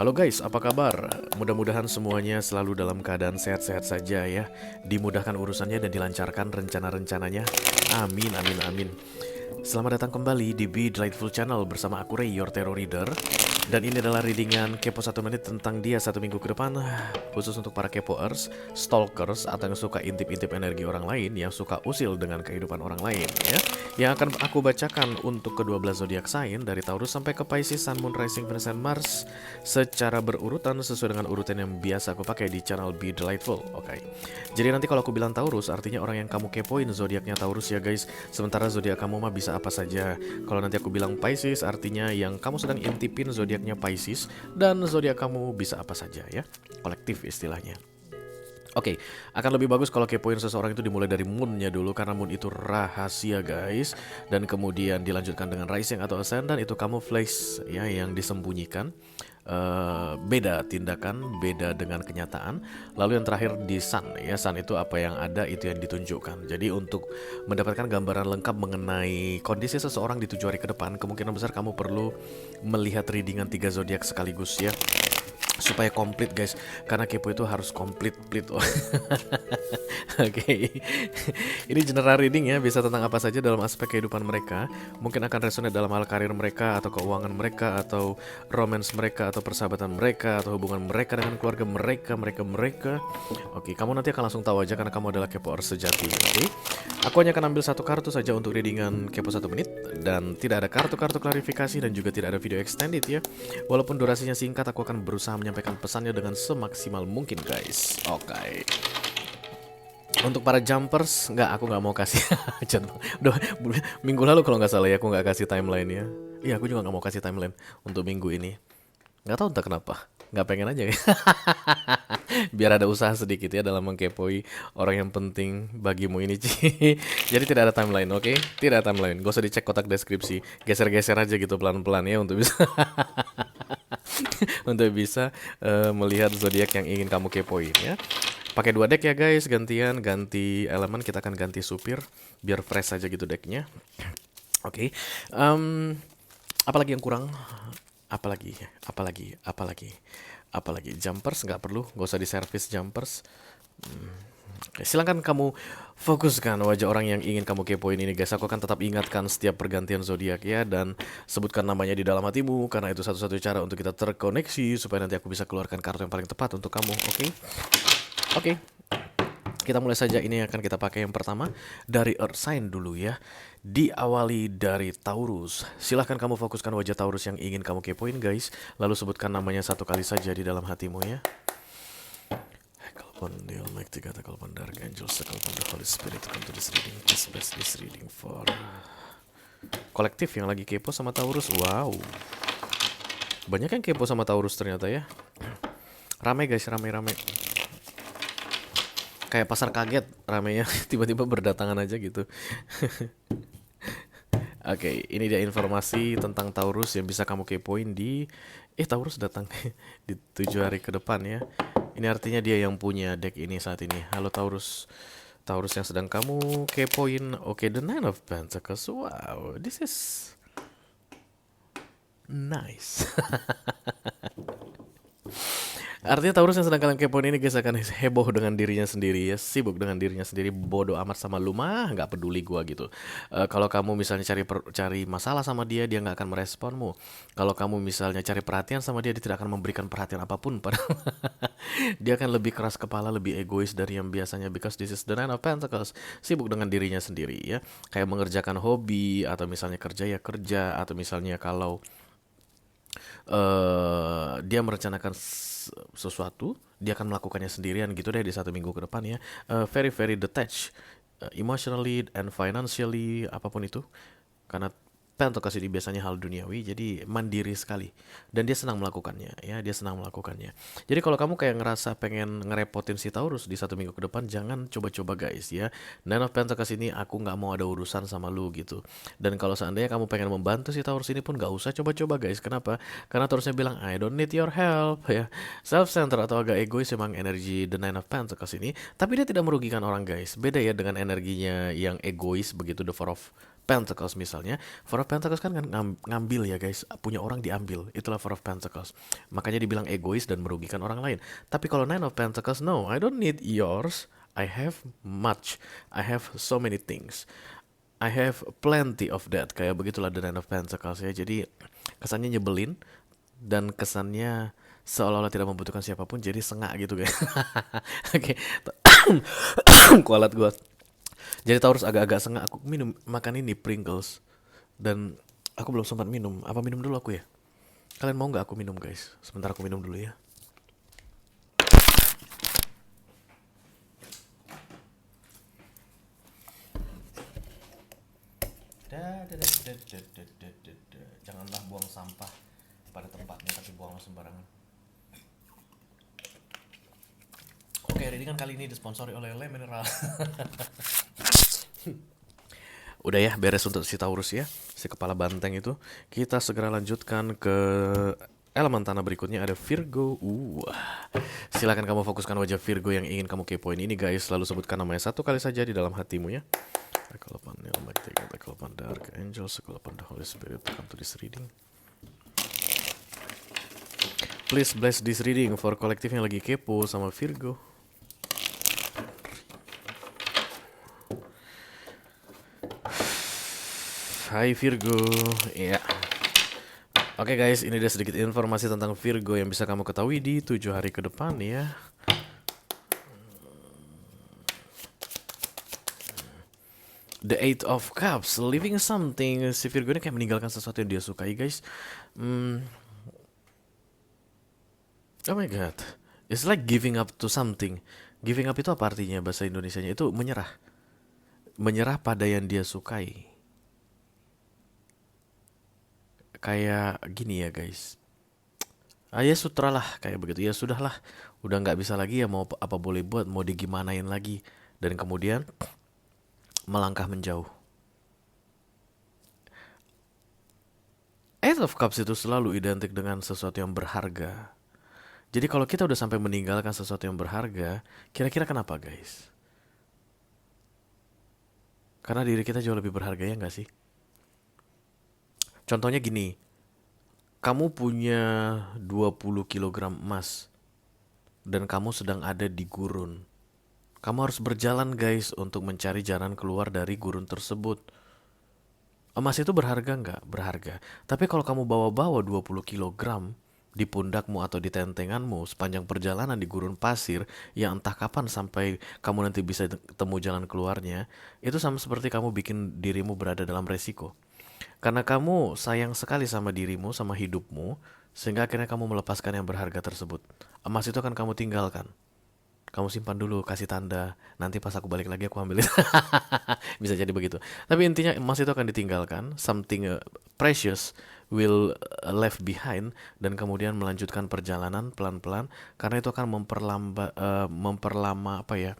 Halo guys, apa kabar? Mudah-mudahan semuanya selalu dalam keadaan sehat-sehat saja ya. Dimudahkan urusannya dan dilancarkan rencana-rencananya. Amin, amin, amin. Selamat datang kembali di Be Delightful Channel bersama aku Ray, your Tarot Reader. Dan ini adalah readingan Kepo 1 menit tentang dia 1 minggu ke depan. Khusus untuk para kepoers, stalkers, atau yang suka intip-intip energi orang lain, yang suka usil dengan kehidupan orang lain ya. Yang akan aku bacakan untuk ke-12 zodiak sign dari Taurus sampai ke Pisces, Sun, Moon, Rising, Venus, dan Mars secara berurutan sesuai dengan urutan yang biasa aku pakai di channel Be Delightful. Oke. Jadi nanti kalau aku bilang Taurus artinya orang yang kamu kepoin zodiaknya Taurus ya guys. Sementara zodiak kamu mah bisa apa saja. Kalau nanti aku bilang Pisces artinya yang kamu sedang intipin zodiaknya Pisces, dan zodiak kamu bisa apa saja ya. Kolektif istilahnya. Oke, akan lebih bagus kalau kepoin seseorang itu dimulai dari moonnya dulu, karena moon itu rahasia guys. Dan kemudian dilanjutkan dengan rising atau ascendant, itu camouflage ya, yang disembunyikan. Beda tindakan, beda dengan kenyataan. Lalu yang terakhir di sun ya, sun itu apa yang ada itu yang ditunjukkan. Jadi untuk mendapatkan gambaran lengkap mengenai kondisi seseorang di 7 hari ke depan, kemungkinan besar kamu perlu melihat readingan 3 zodiak sekaligus ya, supaya komplit guys, karena kepo itu harus komplit. Oke. Ini general reading ya, bisa tentang apa saja dalam aspek kehidupan mereka. Mungkin akan resonate dalam hal karir mereka, atau keuangan mereka, atau romance mereka, atau persahabatan mereka, atau hubungan mereka dengan keluarga mereka. Oke, kamu nanti akan langsung tahu aja karena kamu adalah kepoers sejati. Oke. Aku hanya akan ambil 1 kartu saja untuk readingan kepo 1 menit, dan tidak ada kartu-kartu klarifikasi dan juga tidak ada video extended ya. Walaupun durasinya singkat, aku akan berusaha menyampaikan pesannya dengan semaksimal mungkin guys. Oke. Untuk para jumpers, aku nggak mau kasih. Udah minggu lalu kalau nggak salah ya, aku nggak kasih timeline ya. Iya, aku juga nggak mau kasih timeline untuk minggu ini. Nggak tahu entah kenapa, nggak pengen aja. Biar ada usaha sedikit ya dalam mengkepoi orang yang penting bagimu ini. Jadi tidak ada timeline, oke? Tidak ada timeline. Gak usah dicek kotak deskripsi, geser-geser aja gitu pelan-pelan ya untuk bisa untuk bisa melihat zodiak yang ingin kamu kepoin ya. Pakai 2 deck ya guys, gantian, ganti elemen, kita akan ganti supir biar fresh aja gitu decknya. Oke. Apalagi yang kurang? Apalagi jumpers nggak perlu, nggak usah diservis jumpers. Oke, silahkan kamu fokuskan wajah orang yang ingin kamu kepoin ini guys. Aku akan tetap ingatkan setiap pergantian zodiak ya, dan sebutkan namanya di dalam hatimu, karena itu satu-satunya cara untuk kita terkoneksi supaya nanti aku bisa keluarkan kartu yang paling tepat untuk kamu. Oke. Kita mulai saja. Ini yang akan kita pakai yang pertama dari Earth sign dulu ya. Diawali dari Taurus. Silahkan kamu fokuskan wajah Taurus yang ingin kamu kepoin guys. Lalu sebutkan namanya 1 kali saja di dalam hatimu ya. Call upon the Almighty God, call upon the Archangels, call upon the Holy Spirit to come to this reading. Please bless this reading for kolektif yang lagi kepo sama Taurus. Wow, banyak yang kepo sama Taurus ternyata ya. Rame guys, rame. Kayak pasar kaget ramenya, tiba-tiba berdatangan aja gitu. Oke, ini dia informasi tentang Taurus yang bisa kamu kepoin di Taurus datang di 7 hari ke depan ya. Ini artinya dia yang punya deck ini saat ini. Halo Taurus. Taurus yang sedang kamu kepoin. Oke, the Nine of Pentacles. Wow, this is nice. Artinya Taurus yang sedang kalian kepoin ini guys akan heboh dengan dirinya sendiri ya, sibuk dengan dirinya sendiri, bodoh amat sama lu mah, nggak peduli gua gitu. Kalau kamu misalnya cari masalah sama dia, dia nggak akan meresponmu. Kalau kamu misalnya cari perhatian sama dia, dia tidak akan memberikan perhatian apapun. Dia akan lebih keras kepala, lebih egois dari yang biasanya, because this is the Nine of Pentacles. Sibuk dengan dirinya sendiri ya, kayak mengerjakan hobi, atau misalnya kerja ya kerja, atau misalnya kalau dia merencanakan sesuatu, dia akan melakukannya sendirian gitu deh di 1 minggu ke depan ya. Very very detached, emotionally and financially, apapun itu, karena Pentacles ini biasanya hal duniawi, jadi mandiri sekali. Dan dia senang melakukannya ya, dia senang melakukannya. Jadi kalau kamu kayak ngerasa pengen ngerepotin si Taurus di 1 minggu ke depan, jangan coba-coba guys ya. Nine of Pentacles ini aku nggak mau ada urusan sama lu gitu. Dan kalau seandainya kamu pengen membantu si Taurus ini pun nggak usah coba-coba guys. Kenapa? Karena Taurusnya bilang I don't need your help ya. Self-centered atau agak egois emang energi the Nine of Pentacles ini, tapi dia tidak merugikan orang guys. Beda ya dengan energinya yang egois begitu, the Four of Pentacles misalnya, Four of Pentacles kan ngambil ya guys, punya orang diambil, itulah Four of Pentacles. Makanya dibilang egois dan merugikan orang lain. Tapi kalau Nine of Pentacles, no, I don't need yours, I have much, I have so many things, I have plenty of that. Kayak begitulah the Nine of Pentacles ya. Jadi kesannya nyebelin dan kesannya seolah-olah tidak membutuhkan siapapun, jadi sengak gitu guys. Oke, kualat gue. Jadi Taurus agak-agak sengak. Aku makan ini Pringles dan aku belum sempat minum. Apa minum dulu aku ya? Kalian mau nggak aku minum guys? Sebentar aku minum dulu ya. Janganlah buang sampah pada tempatnya, tapi buanglah sembarangan. Oke, jadi kan kali ini disponsori oleh Le Mineral. Udah ya, beres untuk si Taurus ya, si kepala banteng itu. Kita segera lanjutkan ke elemen tanah berikutnya, ada Virgo. Silakan kamu fokuskan wajah Virgo yang ingin kamu kepoin ini guys. Lalu sebutkan namanya satu kali saja di dalam hatimu ya. Ekolopan Magnetic, Ekolopan Dark Angel, Ekolopan The Holy Spirit, come to this reading. Please bless this reading for kolektif yang lagi kepo sama Virgo. Hai Virgo, ya. Oke guys, ini ada sedikit informasi tentang Virgo yang bisa kamu ketahui di 7 hari ke depan ya. The Eight of Cups, living something. Si Virgo ini kayak meninggalkan sesuatu yang dia sukai guys. Oh my god, it's like giving up to something. Giving up itu apa artinya bahasa Indonesianya? Itu menyerah. Menyerah pada yang dia sukai. Kayak gini ya guys. Ya sutra lah, kayak begitu. Ya sudahlah, udah nggak bisa lagi ya, mau apa boleh buat, mau digimanain lagi. Dan kemudian melangkah menjauh. Eight of Cups itu selalu identik dengan sesuatu yang berharga. Jadi kalau kita udah sampai meninggalkan sesuatu yang berharga, kira-kira kenapa guys? Karena diri kita jauh lebih berharga ya nggak sih? Contohnya gini, kamu punya 20 kilogram emas dan kamu sedang ada di gurun. Kamu harus berjalan guys untuk mencari jalan keluar dari gurun tersebut. Emas itu berharga nggak? Berharga. Tapi kalau kamu bawa-bawa 20 kilogram di pundakmu atau di tentenganmu sepanjang perjalanan di gurun pasir yang entah kapan sampai kamu nanti bisa temu jalan keluarnya, itu sama seperti kamu bikin dirimu berada dalam resiko. Karena kamu sayang sekali sama dirimu, sama hidupmu, sehingga akhirnya kamu melepaskan yang berharga tersebut. Emas itu akan kamu tinggalkan. Kamu simpan dulu, kasih tanda. Nanti pas aku balik lagi aku ambil. Bisa jadi begitu. Tapi intinya emas itu akan ditinggalkan. Something precious will left behind. Dan kemudian melanjutkan perjalanan pelan-pelan. Karena itu akan memperlama apa ya,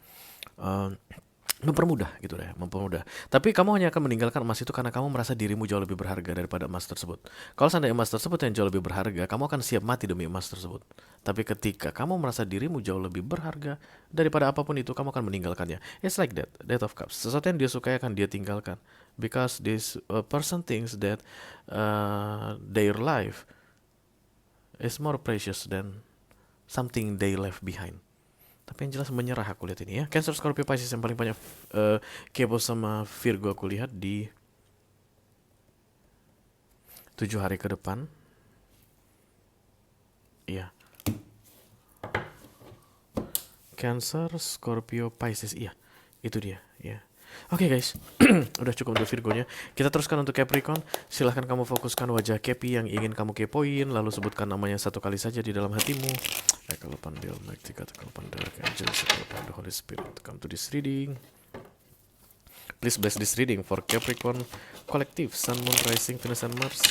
mempermudah gitu deh, mempermudah. Tapi kamu hanya akan meninggalkan emas itu karena kamu merasa dirimu jauh lebih berharga daripada emas tersebut. Kalau seandainya emas tersebut yang jauh lebih berharga, kamu akan siap mati demi emas tersebut. Tapi ketika kamu merasa dirimu jauh lebih berharga daripada apapun itu, kamu akan meninggalkannya. It's like that, Death of Cups. Sesuatu yang dia sukai akan dia tinggalkan. Because this person thinks that their life is more precious than something they left behind. Tapi yang jelas menyerah aku lihat ini ya. Cancer, Scorpio, Pisces yang paling banyak kepo sama Virgo aku lihat di 7 hari ke depan. Iya. Cancer, Scorpio, Pisces, iya. Itu dia, ya. Oke guys, udah cukup untuk Virgonya. Kita teruskan untuk Capricorn. Silahkan kamu fokuskan wajah Capi yang ingin kamu kepoin, lalu sebutkan namanya satu kali saja di dalam hatimu. Ekolopan Del Magnetic, Ekolopan Dark Angel, Ekolopan The Holy Spirit, come to this reading. Please bless this reading for Capricorn Collective, Sun, Moon, Rising, Venus, and Mars.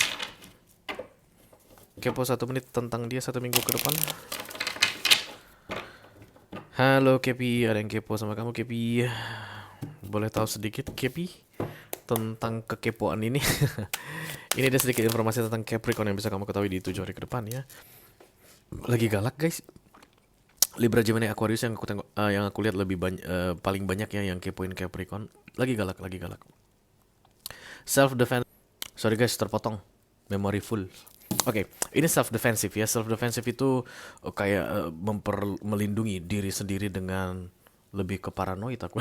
Kepo 1 menit tentang dia 1 minggu ke depan. Halo Kepi, ada yang kepo sama kamu Kepi? Boleh tahu sedikit Kepi tentang kekepoan ini? Ini ada sedikit informasi tentang Capricorn yang bisa kamu ketahui di 7 hari ke depan ya. Lagi galak guys. Libra, Gemini, Aquarius yang aku tengok, yang aku lihat lebih paling banyak ya yang kepoin Capricorn. Lagi galak, lagi galak. Self defense. Sorry guys, terpotong. Memory full. Oke, ini self defensive ya. Self defensive itu kayak melindungi diri sendiri dengan lebih ke paranoid aku.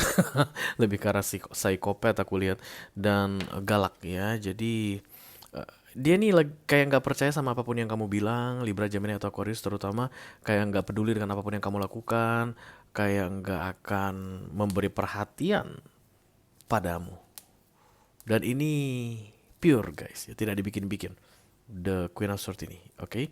Lebih ke arah psikopat aku lihat dan galak ya. Jadi dia nih kayak nggak percaya sama apapun yang kamu bilang, Libra, Gemini atau Aquarius terutama, kayak nggak peduli dengan apapun yang kamu lakukan, kayak nggak akan memberi perhatian padamu. Dan ini pure guys, ya, tidak dibikin-bikin. The Queen of Swords ini, oke? Okay?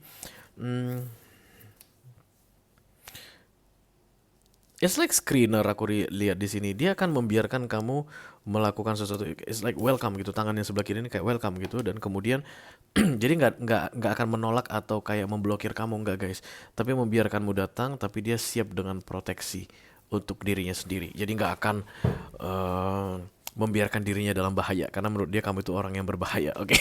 It's like screener aku lihat di sini. Dia akan membiarkan kamu melakukan sesuatu. It's like welcome gitu. Tangannya sebelah kiri ini kayak welcome gitu. Dan kemudian jadi nggak akan menolak atau kayak memblokir kamu, nggak guys. Tapi membiarkanmu datang. Tapi dia siap dengan proteksi untuk dirinya sendiri. Jadi nggak akan membiarkan dirinya dalam bahaya karena menurut dia kamu itu orang yang berbahaya. Oke.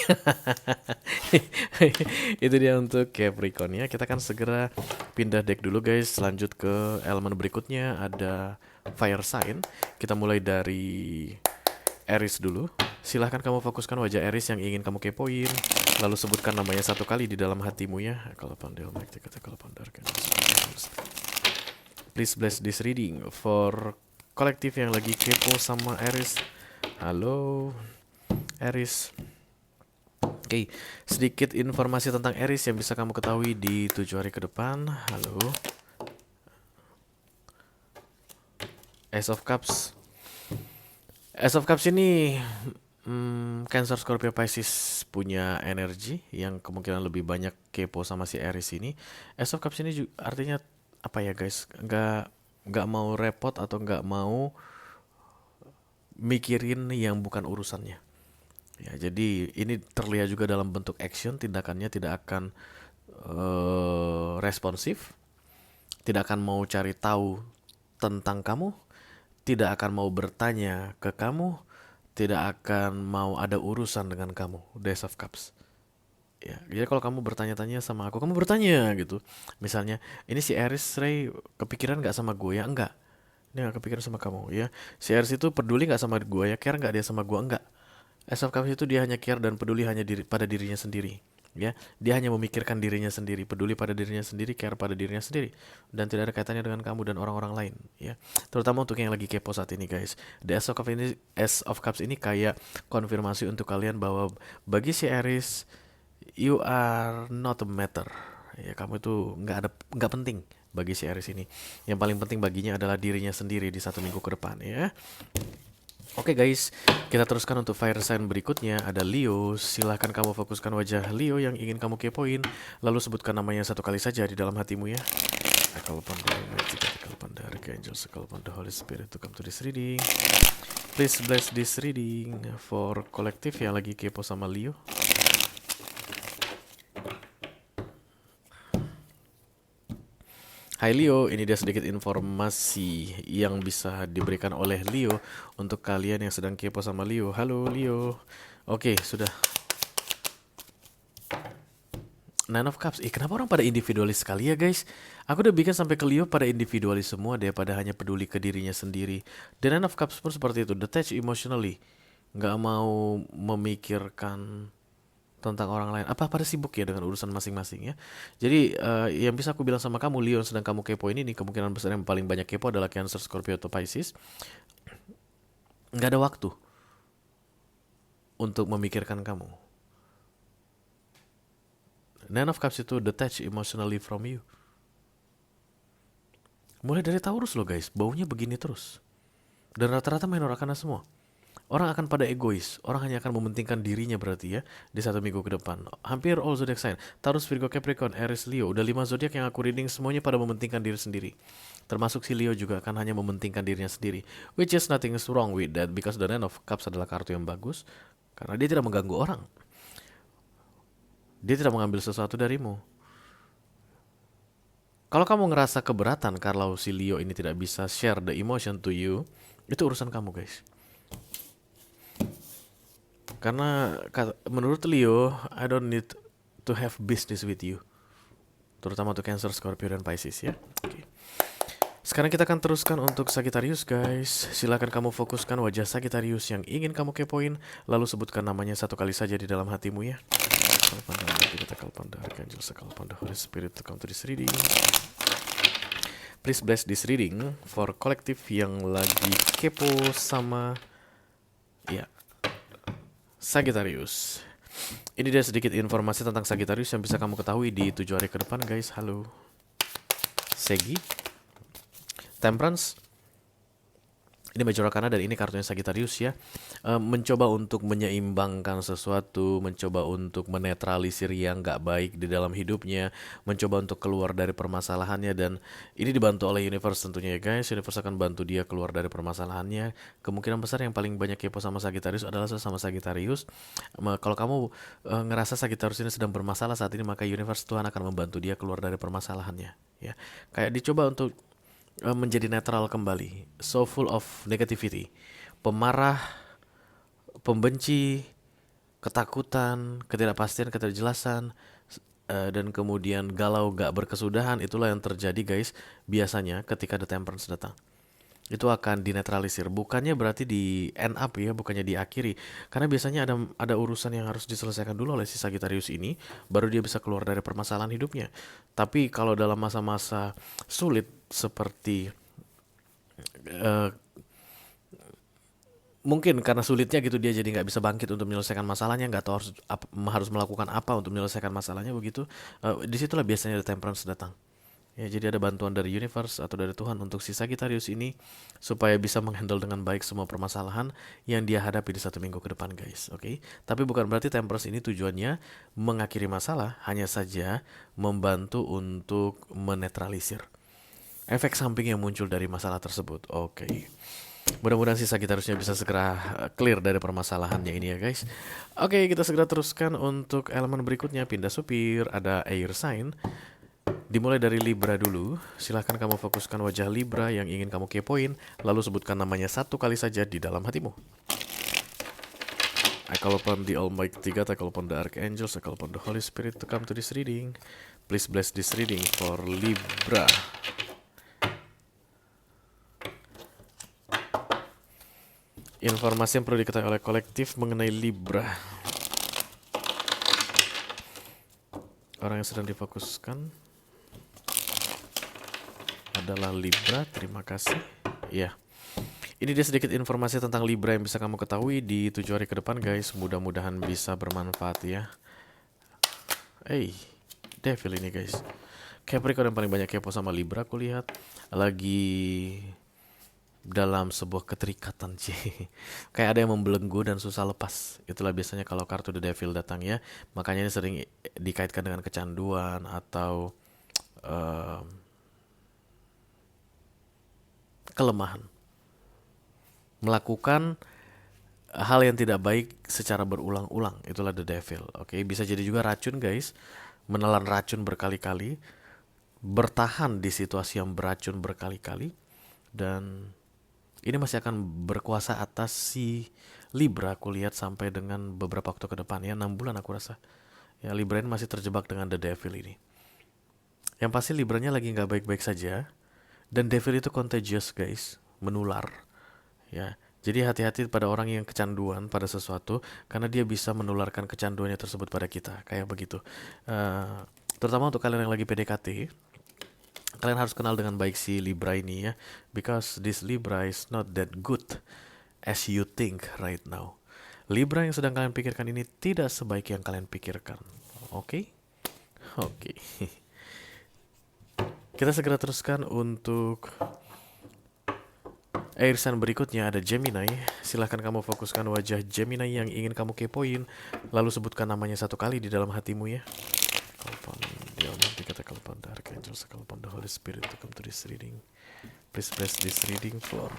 Itu dia untuk Capricorn ya. Kita akan segera pindah deck dulu guys. Lanjut ke elemen berikutnya, ada fire sign. Kita mulai dari Aries dulu. Silahkan kamu fokuskan wajah Aries yang ingin kamu kepoin, lalu sebutkan namanya satu kali di dalam hatimu ya. Kalau pandai, kalau pandarkan. Please bless this reading for kolektif yang lagi kepo sama Aries. Halo Aries. Oke, sedikit informasi tentang Aries yang bisa kamu ketahui di 7 hari ke depan. Halo. Ace of Cups. Ace of Cups ini Cancer, Scorpio, Pisces punya energi yang kemungkinan lebih banyak kepo sama si Aries ini. Ace of Cups ini artinya apa ya guys? Nggak mau repot atau nggak mau mikirin yang bukan urusannya. Ya, jadi ini terlihat juga dalam bentuk action, tindakannya tidak akan responsif, tidak akan mau cari tahu tentang kamu, tidak akan mau bertanya ke kamu, tidak akan mau ada urusan dengan kamu. Ace of Cups. Ya, jadi kalau kamu bertanya-tanya sama aku, kamu bertanya gitu. Misalnya, ini si Aries Ray kepikiran nggak sama gue ya? Enggak. Dia gak kepikiran sama kamu ya. Si Aries itu peduli gak sama gue ya? Care gak dia sama gue? Enggak. Ace of Cups itu dia hanya care dan peduli hanya pada dirinya sendiri ya. Dia hanya memikirkan dirinya sendiri, peduli pada dirinya sendiri, care pada dirinya sendiri, dan tidak ada kaitannya dengan kamu dan orang-orang lain ya. Terutama untuk yang lagi kepo saat ini guys. The Ace of Cups ini kayak konfirmasi untuk kalian bahwa bagi si Aries, you are not a matter ya. Kamu itu nggak penting bagi si Aries ini. Yang paling penting baginya adalah dirinya sendiri di 1 minggu ke depan ya. Oke guys, kita teruskan untuk fire sign berikutnya. Ada Leo. Silahkan kamu fokuskan wajah Leo yang ingin kamu kepoin, lalu sebutkan namanya satu kali saja di dalam hatimu ya. I call upon the Almighty God, I call upon the Archangels, I call upon the Holy Spirit to come to this reading. Please bless this reading for kolektif yang lagi kepo sama Leo. Hai Leo, ini dia sedikit informasi yang bisa diberikan oleh Leo untuk kalian yang sedang kepo sama Leo. Halo Leo. Oke, sudah. Nine of Cups. Kenapa orang pada individualis sekali ya guys? Aku udah bikin sampai ke Leo pada individualis semua deh, pada hanya peduli ke dirinya sendiri. Dan Nine of Cups pun seperti itu, detached emotionally. Nggak mau memikirkan tentang orang lain. Apa pada sibuk ya dengan urusan masing-masing ya. Jadi yang bisa aku bilang sama kamu Leo, sedang kamu kepo ini nih, kemungkinan besar yang paling banyak kepo adalah Cancer, Scorpio atau Pisces. Nggak ada waktu untuk memikirkan kamu. Nine of Cups itu detach emotionally from you. Mulai dari Taurus loh guys, baunya begini terus. Dan rata-rata minor arkana semua. Orang akan pada egois, orang hanya akan mementingkan dirinya berarti ya di 1 minggu ke depan. Hampir all zodiac sign, Taurus, Virgo, Capricorn, Aries, Leo, udah 5 zodiak yang aku reading semuanya pada mementingkan diri sendiri. Termasuk si Leo juga akan hanya mementingkan dirinya sendiri. Which is nothing is wrong with that because the Nine of Cups adalah kartu yang bagus karena dia tidak mengganggu orang. Dia tidak mengambil sesuatu darimu. Kalau kamu ngerasa keberatan kalau si Leo ini tidak bisa share the emotion to you, itu urusan kamu guys. Karena menurut Leo, I don't need to have business with you. Terutama untuk Cancer, Scorpio, dan Pisces ya. Okay. Sekarang kita akan teruskan untuk Sagittarius guys. Silakan kamu fokuskan wajah Sagittarius yang ingin kamu kepoin, lalu sebutkan namanya satu kali saja di dalam hatimu ya. Holy Spirit to come to this reading. Please bless this reading for kolektif yang lagi kepo sama ya Sagittarius. Ini dia sedikit informasi tentang Sagittarius yang bisa kamu ketahui di 7 hari ke depan guys. Halo Segi. Temperance. Ini Major Arcana dan ini kartunya Sagittarius ya. Mencoba untuk menyeimbangkan sesuatu, mencoba untuk menetralisir yang gak baik di dalam hidupnya, mencoba untuk keluar dari permasalahannya, dan ini dibantu oleh Universe tentunya ya guys. Universe akan bantu dia keluar dari permasalahannya. Kemungkinan besar yang paling banyak kepo sama Sagittarius adalah sesama Sagittarius. Kalau kamu ngerasa Sagittarius ini sedang bermasalah saat ini, maka Universe Tuhan akan membantu dia keluar dari permasalahannya ya. Kayak dicoba untuk menjadi netral kembali, so full of negativity, pemarah, pembenci, ketakutan, ketidakpastian, ketidakjelasan, dan kemudian galau gak berkesudahan. Itulah yang terjadi guys biasanya ketika The Temperance datang. Itu akan dinetralisir, bukannya berarti di end up ya, bukannya diakhiri, karena biasanya ada urusan yang harus diselesaikan dulu oleh si Sagittarius ini, baru dia bisa keluar dari permasalahan hidupnya. Tapi kalau dalam masa-masa sulit seperti mungkin karena sulitnya gitu, dia jadi nggak bisa bangkit untuk menyelesaikan masalahnya, nggak tahu harus melakukan apa untuk menyelesaikan masalahnya begitu. Disitulah biasanya The Temperance datang. Ya, jadi ada bantuan dari Universe atau dari Tuhan untuk si Sagittarius ini supaya bisa menghandle dengan baik semua permasalahan yang dia hadapi di 1 minggu ke depan guys. Oke. Tapi bukan berarti Temperance ini tujuannya mengakhiri masalah, hanya saja membantu untuk menetralisir efek samping yang muncul dari masalah tersebut. Oke. Mudah-mudahan si Sagittariusnya bisa segera clear dari permasalahannya ini ya guys. Oke, kita segera teruskan untuk elemen berikutnya. Pindah supir, ada air sign. Dimulai dari Libra dulu. Silahkan kamu fokuskan wajah Libra yang ingin kamu kepoin, lalu sebutkan namanya satu kali saja di dalam hatimu. I call upon the Almighty God, I call upon the Archangels, I call upon the Holy Spirit to come to this reading. Please bless this reading for Libra. Informasi yang perlu diketahui oleh kolektif mengenai Libra. Orang yang sedang difokuskan adalah Libra, terima kasih. Ya, ini dia sedikit informasi tentang Libra yang bisa kamu ketahui di 7 hari ke depan guys. Mudah-mudahan bisa bermanfaat ya. Devil ini guys. Capricorn yang paling banyak kepo sama Libra aku lihat. Lagi dalam sebuah keterikatan sih. Kayak ada yang membelenggu dan susah lepas. Itulah biasanya kalau kartu The Devil datang ya. Makanya ini sering dikaitkan dengan kecanduan atau kelemahan, melakukan hal yang tidak baik secara berulang-ulang. Itulah The Devil. Oke, bisa jadi juga racun guys, menelan racun berkali-kali, bertahan di situasi yang beracun berkali-kali, dan ini masih akan berkuasa atas si Libra aku lihat sampai dengan beberapa waktu ke depan ya, 6 bulan aku rasa ya. Libra ini masih terjebak dengan The Devil ini. Yang pasti Libranya lagi nggak baik-baik saja. Dan Devil itu contagious guys, menular ya. Jadi hati-hati pada orang yang kecanduan pada sesuatu, karena dia bisa menularkan kecanduannya tersebut pada kita, kayak begitu. Terutama untuk kalian yang lagi PDKT, kalian harus kenal dengan baik si Libra ini ya, because this Libra is not that good as you think right now. Libra yang sedang kalian pikirkan ini tidak sebaik yang kalian pikirkan. Oke? Kita segera teruskan untuk air sign berikutnya, ada Gemini. Silahkan kamu fokuskan wajah Gemini yang ingin kamu kepoin, lalu sebutkan namanya satu kali di dalam hatimu ya. The Holy Spirit to come to this reading. Please bless this reading for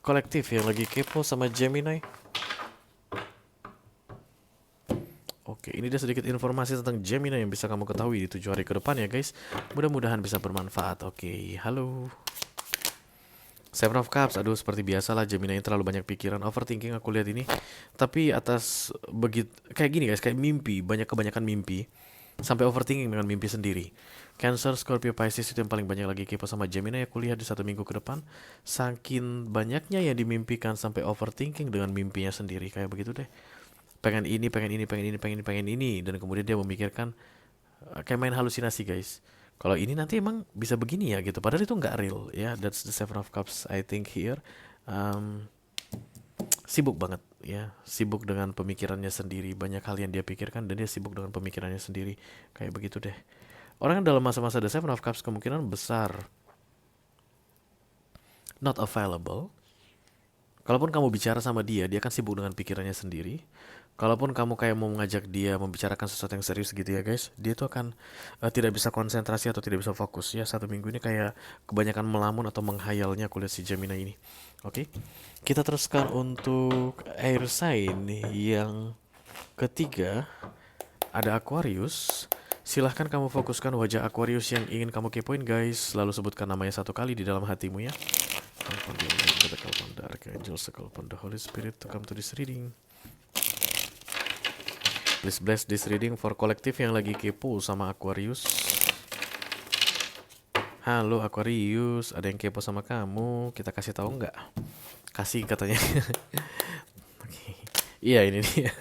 kolektif yang lagi kepo sama Gemini. Oke, ini dia sedikit informasi tentang Gemini yang bisa kamu ketahui di 7 hari ke depan ya guys. Mudah-mudahan bisa bermanfaat. Oke, halo. Seven of Cups, aduh seperti biasalah Gemini terlalu banyak pikiran, overthinking aku lihat ini. Tapi atas begitu kayak gini guys, kayak mimpi, kebanyakan mimpi. sampai overthinking dengan mimpi sendiri. Cancer, Scorpio, Pisces itu yang paling banyak lagi kepo sama Gemini ya kuliah di 1 minggu ke depan. Saking banyaknya yang dimimpikan sampai overthinking dengan mimpinya sendiri kayak begitu deh. Pengen ini, pengen ini, pengen ini, pengen ini, pengen ini, dan kemudian dia memikirkan kayak main halusinasi guys. Kalau ini nanti emang bisa begini ya gitu. Padahal itu nggak real ya. That's the Seven of Cups I think here. Um, Sibuk banget ya, sibuk dengan pemikirannya sendiri, banyak hal yang dia pikirkan dan dia sibuk dengan pemikirannya sendiri kayak begitu deh. Orang dalam masa-masa the Seven of Cups kemungkinan besar not available. Kalaupun kamu bicara sama dia, dia akan sibuk dengan pikirannya sendiri. Kalaupun kamu kayak mau mengajak dia membicarakan sesuatu yang serius gitu ya guys, dia tuh akan tidak bisa konsentrasi atau tidak bisa fokus ya. 1 minggu ini kayak kebanyakan melamun atau menghayalnya kuliah si Gemini ini. Oke, kita teruskan untuk air sign yang ketiga. Ada Aquarius. Silahkan kamu fokuskan wajah Aquarius yang ingin kamu kepoin guys. Lalu sebutkan namanya 1 kali di dalam hatimu ya. Call upon the Archangels, call upon the Holy Spirit to come to this reading. Please bless this reading for kolektif yang lagi kepo sama Aquarius. Halo Aquarius, ada yang kepo sama kamu? Kita kasih tahu nggak? Kasih katanya. Iya ini dia.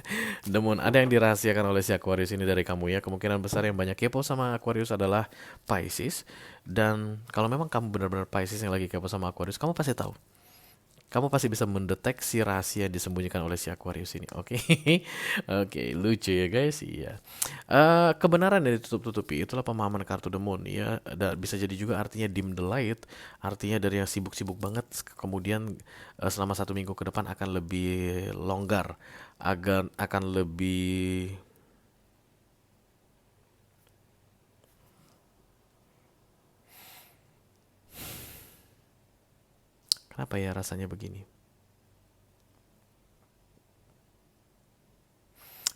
Namun ada yang dirahasiakan oleh si Aquarius ini dari kamu ya. Kemungkinan besar yang banyak kepo sama Aquarius adalah Pisces. Dan kalau memang kamu benar-benar Pisces yang lagi kepo sama Aquarius, kamu pasti tahu. Kamu pasti bisa mendeteksi rahasia yang disembunyikan oleh si Aquarius ini. Oke. Oke, lucu ya guys. Iya. Kebenaran yang ditutup-tutupi itulah pemahaman kartu The Moon ya. Bisa jadi juga artinya dim the light, artinya dari yang sibuk-sibuk banget kemudian selama 1 minggu ke depan akan lebih longgar, akan lebih kenapa ya rasanya begini.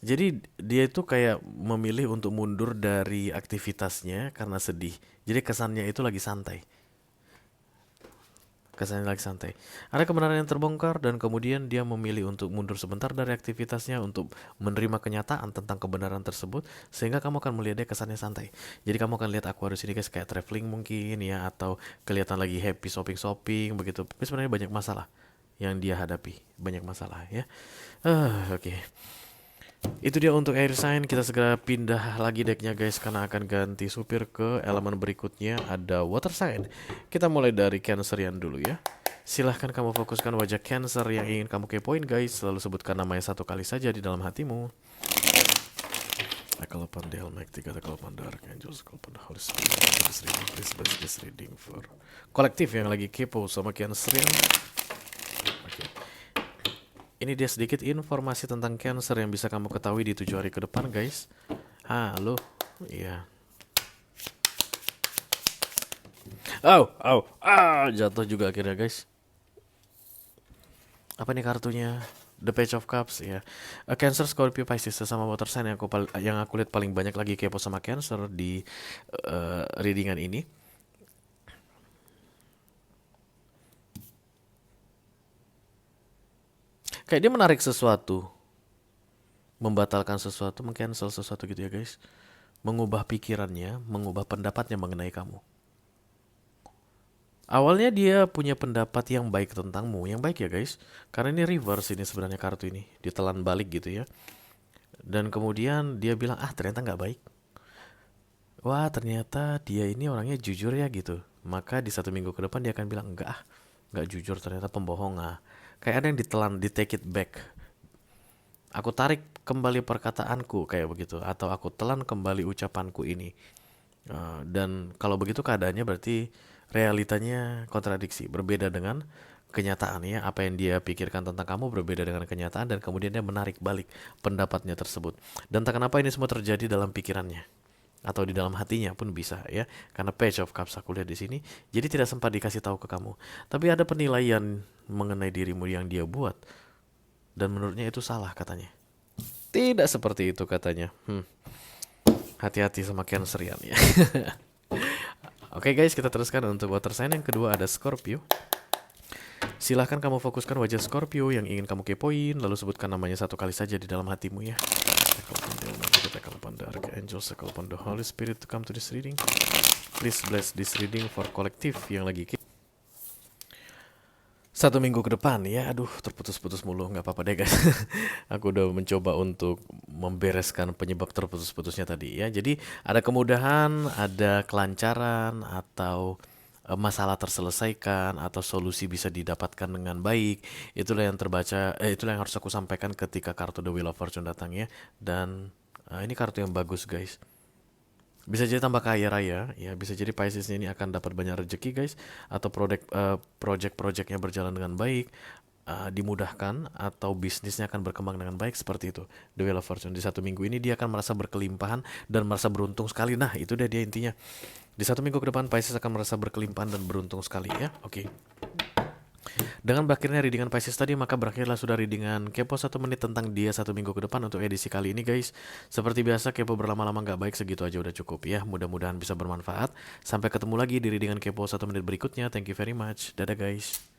Jadi dia itu kayak memilih untuk mundur dari aktivitasnya karena sedih. Jadi kesannya itu lagi santai. Kesannya lagi santai. Ada kebenaran yang terbongkar dan kemudian dia memilih untuk mundur sebentar dari aktivitasnya untuk menerima kenyataan tentang kebenaran tersebut sehingga kamu akan melihat dia kesannya santai. Jadi kamu akan lihat Aquarius ini guys kayak traveling mungkin ya atau kelihatan lagi happy shopping begitu. Tapi sebenarnya banyak masalah yang dia hadapi, banyak masalah ya. Oke. Itu dia untuk air sign. Kita segera pindah lagi decknya guys karena akan ganti supir ke elemen berikutnya. Ada water sign. Kita mulai dari Cancerian dulu ya. Silahkan kamu fokuskan wajah Cancer yang ingin kamu kepoin guys. Lalu sebutkan namanya 1 kali saja di dalam hatimu. I call upon the Almighty God, I call upon the Archangels, I call upon the Holy Spirit. This reading, please bless this reading for kolektif yang lagi kepo sama Cancerian. Oke. Ini dia sedikit informasi tentang Cancer yang bisa kamu ketahui di 7 hari ke depan guys. Halo. Iya. Jatuh juga akhirnya guys. Apa nih kartunya? The Page of Cups ya. Cancer, Scorpio, Pisces sesama water sign yang aku lihat paling banyak lagi kepo sama Cancer di readingan ini. Kayak dia menarik sesuatu, membatalkan sesuatu, meng-cancel sesuatu gitu ya guys. Mengubah pikirannya, mengubah pendapatnya mengenai kamu. Awalnya dia punya pendapat yang baik tentangmu, yang baik ya guys. Karena ini reverse ini sebenarnya kartu ini, ditelan balik gitu ya. Dan kemudian dia bilang, ternyata nggak baik. Wah ternyata dia ini orangnya jujur ya gitu. Maka di 1 minggu ke depan dia akan bilang, nggak jujur ternyata pembohong. Kayak ada yang ditelan, di take it back. Aku tarik kembali perkataanku kayak begitu. Atau aku telan kembali ucapanku ini. Dan kalau begitu keadaannya berarti realitanya kontradiksi. Berbeda dengan kenyataan ya. Apa yang dia pikirkan tentang kamu berbeda dengan kenyataan. Dan kemudian dia menarik balik pendapatnya tersebut. Dan tak kenapa ini semua terjadi dalam pikirannya. Atau di dalam hatinya pun bisa ya. Karena Page of Cups aku lihat di sini. Jadi tidak sempat dikasih tahu ke kamu. Tapi ada penilaian mengenai dirimu yang dia buat. Dan menurutnya itu salah katanya. Tidak seperti itu katanya. Hati-hati sama Cancerian ya. Oke guys, kita teruskan untuk water sign yang kedua ada Scorpio. Silahkan kamu fokuskan wajah Scorpio yang ingin kamu kepoin, lalu sebutkan namanya satu kali saja di dalam hatimu ya. I call upon the Almighty, I call upon the Archangels, I call upon the Holy Spirit to come to this reading. Please bless this reading for kolektif yang lagi 1 minggu ke depan ya. Aduh, terputus-putus mulu, nggak apa-apa deh guys. Aku udah mencoba untuk membereskan penyebab terputus-putusnya tadi ya. Jadi ada kemudahan, ada kelancaran, atau masalah terselesaikan, atau solusi bisa didapatkan dengan baik. Itulah yang terbaca, itulah yang harus aku sampaikan ketika kartu The Wheel of Fortune datang ya. Dan ini kartu yang bagus guys. Bisa jadi tambah kaya raya, ya bisa jadi Pisces ini akan dapat banyak rezeki guys, atau project-projectnya berjalan dengan baik, dimudahkan, atau bisnisnya akan berkembang dengan baik seperti itu. The Wheel of Fortune di 1 minggu ini dia akan merasa berkelimpahan dan merasa beruntung sekali. Nah itu dia intinya. Di 1 minggu ke depan Pisces akan merasa berkelimpahan dan beruntung sekali ya. Oke. Dengan berakhirnya readingan Pisces tadi, maka berakhirlah sudah readingan Kepo 1 menit tentang dia 1 minggu ke depan untuk edisi kali ini guys. Seperti biasa, Kepo berlama-lama gak baik, segitu aja udah cukup ya. Mudah-mudahan bisa bermanfaat. Sampai ketemu lagi di readingan Kepo 1 menit berikutnya. Thank you very much. Dadah guys.